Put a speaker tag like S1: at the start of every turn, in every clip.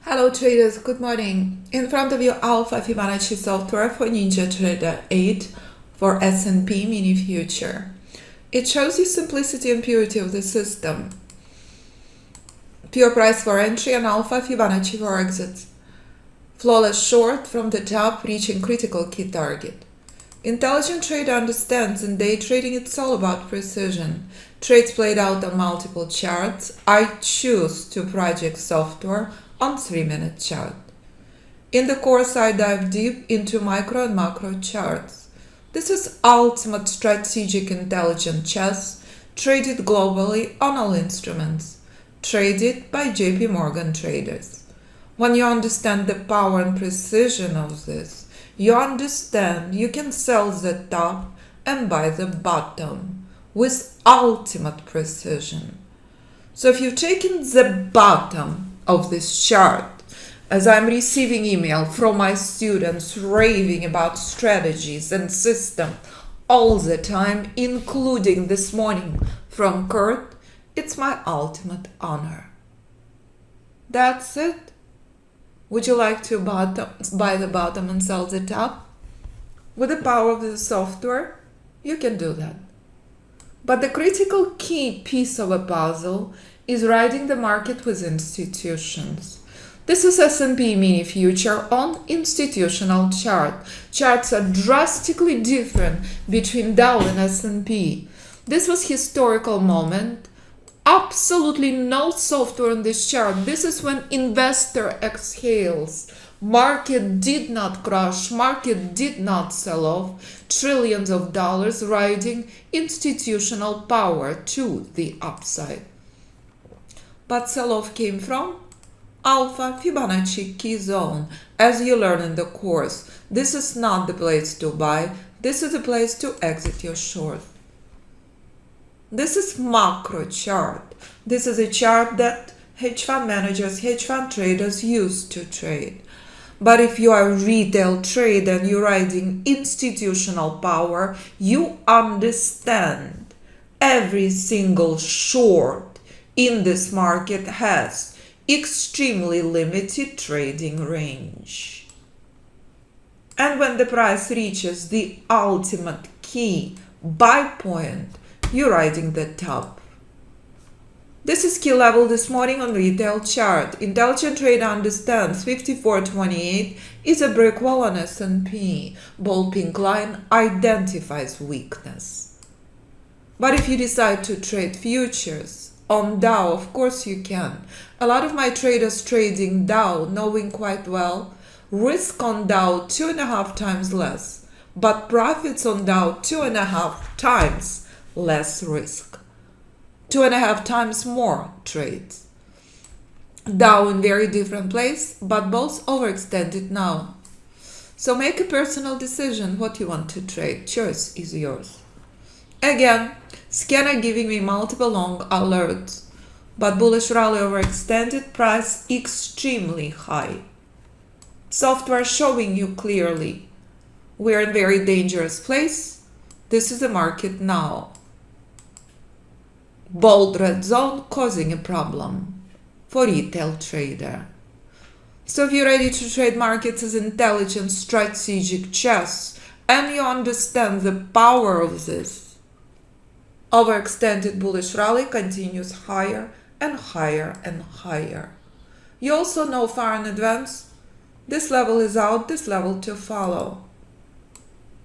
S1: Hello traders, good morning. In front of you, Alpha Fibonacci software for NinjaTrader 8 for S&P mini future. It shows you simplicity and purity of the system. Pure price for entry and Alpha Fibonacci for exit. Flawless short from the top, reaching critical key target. Intelligent trader understands in day trading it's all about precision. Trades played out on multiple charts. I choose to project software on 3-minute chart. In the course, I dive deep into micro and macro charts. This is ultimate strategic intelligent chess, traded globally on all instruments, traded by JP Morgan traders. When you understand the power and precision of this, you understand you can sell the top and buy the bottom with ultimate precision. So if you've taken the bottom of this chart, as I'm receiving email from my students raving about strategies and system all the time, including this morning from Kurt, it's my ultimate honor. That's it. Would you like to buy the bottom and sell the top? With the power of the software, you can do that. But the critical key piece of a puzzle is riding the market with institutions. This is S&P mini future on institutional chart. Charts are drastically different between Dow and S&P. This was historical moment. Absolutely no software on this chart. This is when investor exhales. Market did not crash. Market did not sell off. Trillions of dollars riding institutional power to the upside. But sell-off came from Alpha Fibonacci key zone. As you learn in the course, this is not the place to buy. This is the place to exit your short. This is macro chart. This is a chart that hedge fund managers, hedge fund traders use to trade. But if you are a retail trader and you're riding institutional power, you understand every single short in this market has extremely limited trading range. And when the price reaches the ultimate key buy point, you're riding the top. This is key level this morning on retail chart. Intelligent trader understands 54.28 is a brick wall on S&P. Bold pink line identifies weakness. But if you decide to trade futures on Dow, of course you can. A lot of my traders trading Dow, knowing quite well, risk on Dow 2.5 times less, but profits on Dow 2.5 times less risk. 2.5 times more trades. Dow in very different place, but both overextended now. So make a personal decision what you want to trade. Choice is yours. Again, scanner giving me multiple long alerts, but bullish rally overextended, price extremely high. Software showing you clearly we're in very dangerous place. This is the market now. Bold red zone causing a problem for retail trader. So if you're ready to trade markets as intelligent strategic chess and you understand the power of this, overextended bullish rally continues higher and higher and higher. You also know far in advance, this level is out, this level to follow.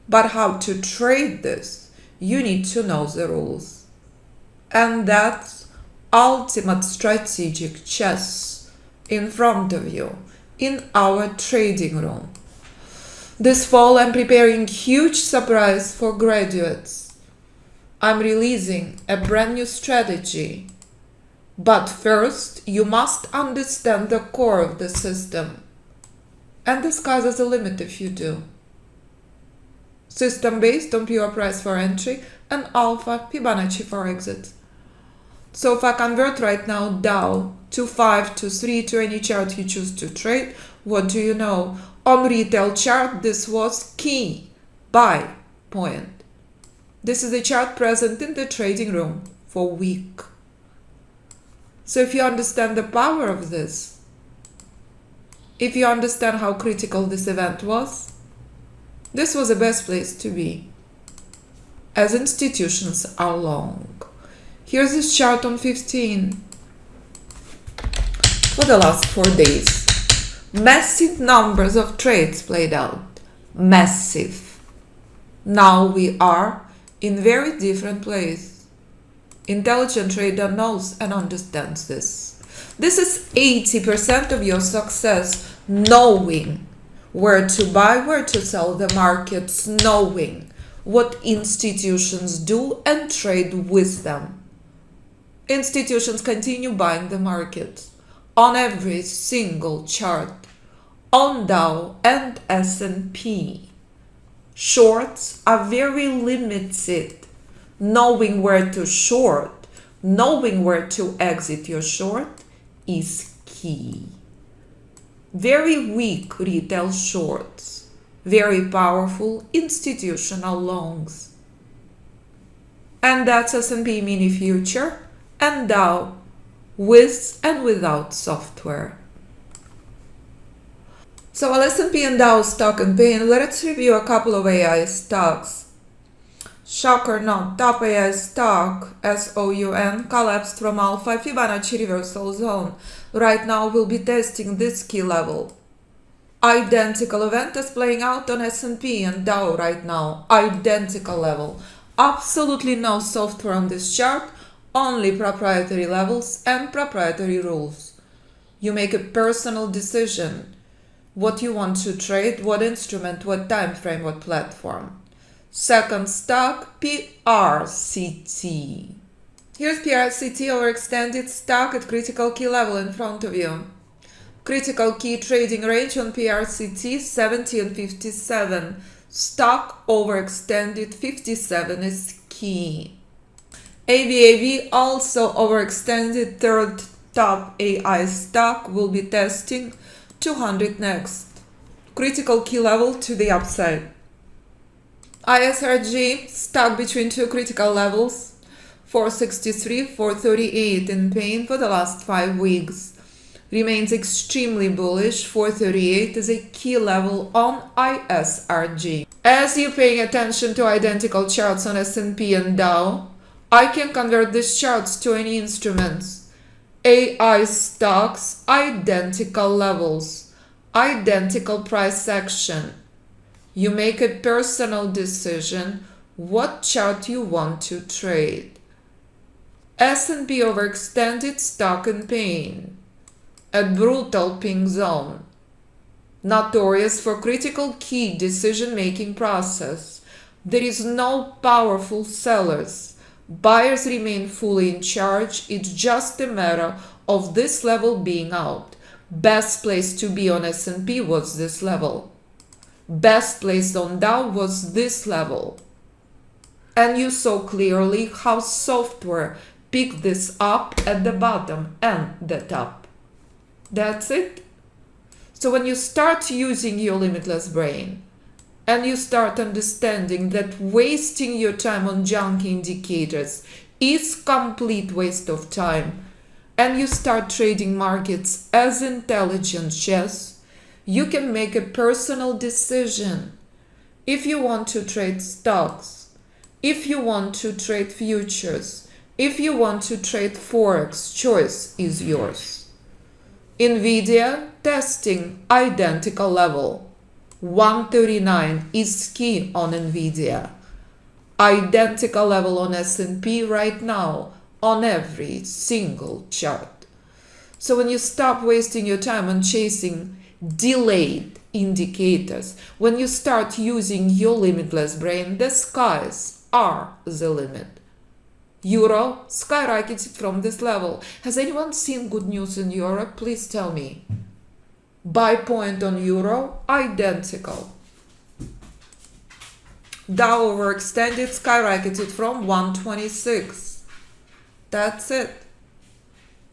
S1: But how to trade this, you need to know the rules. And that's ultimate strategic chess in front of you in our trading room. This fall I'm preparing huge surprise for graduates. I'm releasing a brand new strategy. But first, you must understand the core of the system. And the sky's the limit if you do. System based on pure price for entry and Alpha Fibonacci for exit. So if I convert right now Dow to 5 to 3 to any chart you choose to trade, what do you know? On retail chart, this was key buy point. This is a chart present in the trading room for week. So if you understand the power of this, if you understand how critical this event was, this was the best place to be, as institutions are long. Here's this chart on 15. For the last 4 days, massive numbers of trades played out. Massive. Now we are in very different place. Intelligent trader knows and understands this. This is 80% of your success, knowing where to buy, where to sell the markets, knowing what institutions do and trade with them. Institutions continue buying the market on every single chart, on Dow and S&P. Shorts are very limited. Knowing where to short, knowing where to exit your short is key. Very weak retail shorts, very powerful institutional longs. And that's S&P mini future and Dow with and without software. So while S&P and Dow stock and pain, let's review a couple of AI stocks. Shock or not, top AI stock, SOUN, collapsed from Alpha Fibonacci reversal zone. Right now we'll be testing this key level. Identical event is playing out on S&P and Dow right now. Identical level. Absolutely no software on this chart, only proprietary levels and proprietary rules. You make a personal decision. What you want to trade, what instrument, what time frame, what platform. Second stock, PRCT. Here's PRCT overextended stock at critical key level in front of you. Critical key trading range on PRCT 70 and 57. Stock overextended 57 is key. AVAV also overextended. Third top AI stock will be testing 200 next. Critical key level to the upside. ISRG stuck between two critical levels, 463, 438 in pain for the last 5 weeks. Remains extremely bullish. 438 is a key level on ISRG. As you're paying attention to identical charts on S&P and Dow, I can convert these charts to any instruments. AI stocks, identical levels, identical price action. You make a personal decision what chart you want to trade. S&P overextended, stock in pain. A brutal pink zone. Notorious for critical key decision-making process. There is no powerful sellers. Buyers remain fully in charge. It's just a matter of this level being out. Best place to be on S&P was this level. Best place on Dow was this level. And you saw clearly how software picked this up at the bottom and the top. That's it. So when you start using your limitless brain and you start understanding that wasting your time on junk indicators is complete waste of time, and you start trading markets as intelligent chess, you can make a personal decision. If you want to trade stocks, if you want to trade futures, if you want to trade Forex, choice is yours. Nvidia testing identical level. 139 is key on Nvidia. Identical level on S&P right now on every single chart. So when you stop wasting your time on chasing delayed indicators, when you start using your limitless brain, the skies are the limit. Euro skyrocketed from this level. Has anyone seen good news in Europe? Please tell me. Buy point on Euro, identical. Dow overextended, skyrocketed from 126. That's it.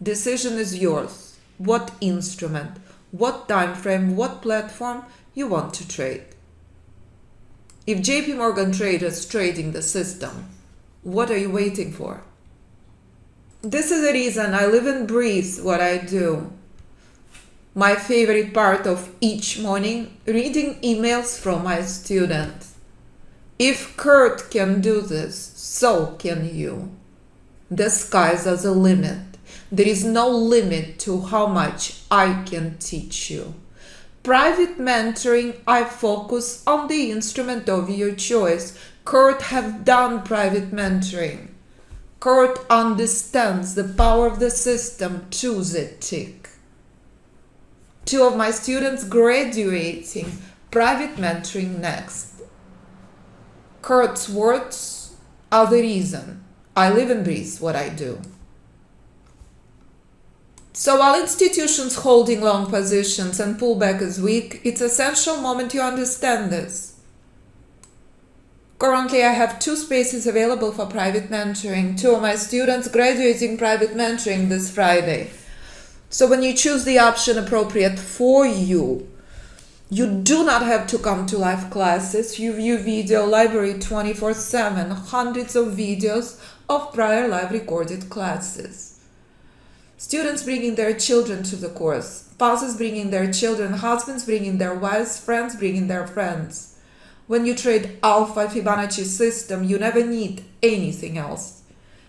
S1: Decision is yours. What instrument, what time frame, what platform you want to trade. If JP Morgan traders trading the system, what are you waiting for? This is the reason I live and breathe what I do. My favorite part of each morning, reading emails from my students. If Kurt can do this, so can you. The skies are the limit. There is no limit to how much I can teach you. Private mentoring, I focus on the instrument of your choice. Kurt have done private mentoring. Kurt understands the power of the system. Choose a tick. 2 of my students graduating private mentoring next. Kurt's words are the reason I live and breathe what I do. So while institutions holding long positions and pullback is weak, it's essential moment you understand this. Currently, I have 2 spaces available for private mentoring. 2 of my students graduating private mentoring this Friday. So when you choose the option appropriate for you, you do not have to come to live classes. You view video library 24/7, hundreds of videos of prior live recorded classes. Students bringing their children to the course, spouses bringing their children, husbands bringing their wives, friends bringing their friends. When you trade Alpha Fibonacci system, you never need anything else.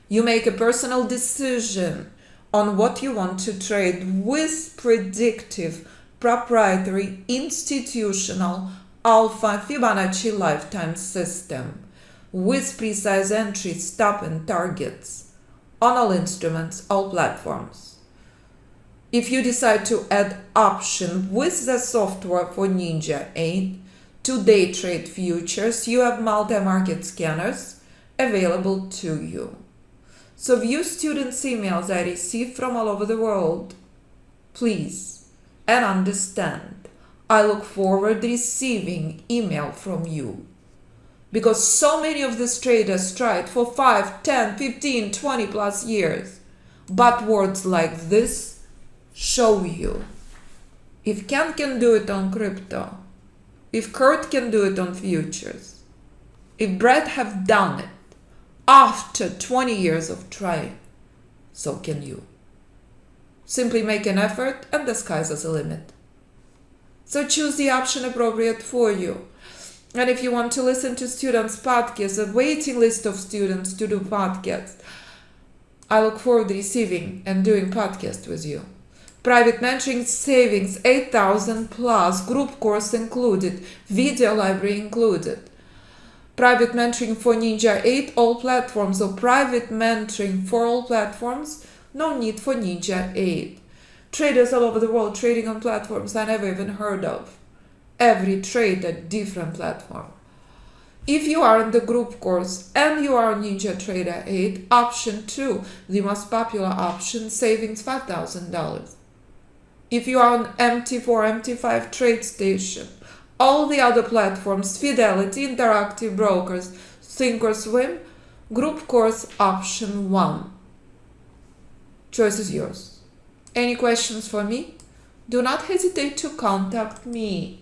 S1: You make a personal decision on what you want to trade with predictive, proprietary, institutional Alpha Fibonacci lifetime system with precise entry, stop and targets on all instruments, all platforms. If you decide to add option with the software for Ninja 8 to day trade futures, you have multi-market scanners available to you. So view students' emails I receive from all over the world. Please, and understand, I look forward receiving email from you. Because so many of these traders tried for 5, 10, 15, 20 plus years. But words like this show you. If Ken can do it on crypto, if Kurt can do it on futures, if Brett have done it after 20 years of trying, so can you. Simply make an effort and the sky's the limit. So choose the option appropriate for you. And if you want to listen to students' podcasts, a waiting list of students to do podcasts, I look forward to receiving and doing podcasts with you. Private mentoring savings 8,000 plus, group course included, video library included. Private mentoring for Ninja 8, all platforms, or private mentoring for all platforms, no need for Ninja 8. Traders all over the world trading on platforms I never even heard of. Every trade a different platform. If you are in the group course and you are on Ninja Trader 8, option 2, the most popular option, savings $5,000. If you are on MT4, MT5 Trade Station, all the other platforms, Fidelity, Interactive Brokers, Thinkorswim, group course option 1. Choice is yours. Any questions for me? Do not hesitate to contact me.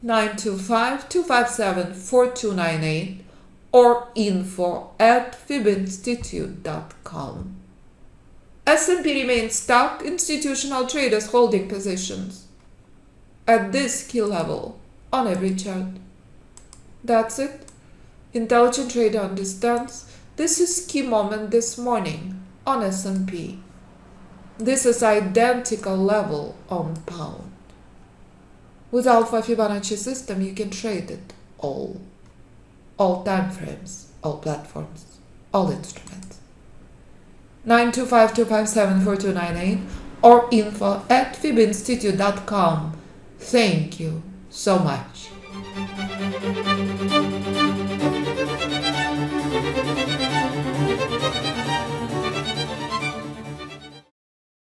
S1: 925-257-4298 or info@fibinstitute.com. S&P remains stock, institutional traders holding positions at this key level on every chart. That's it. Intelligent trader understands this is key moment this morning on S&P. This is identical level on pound. With Alpha Fibonacci system, you can trade it all time frames, all platforms, all instruments. 925-257-4298 or info@fibinstitute.com. Thank you so much.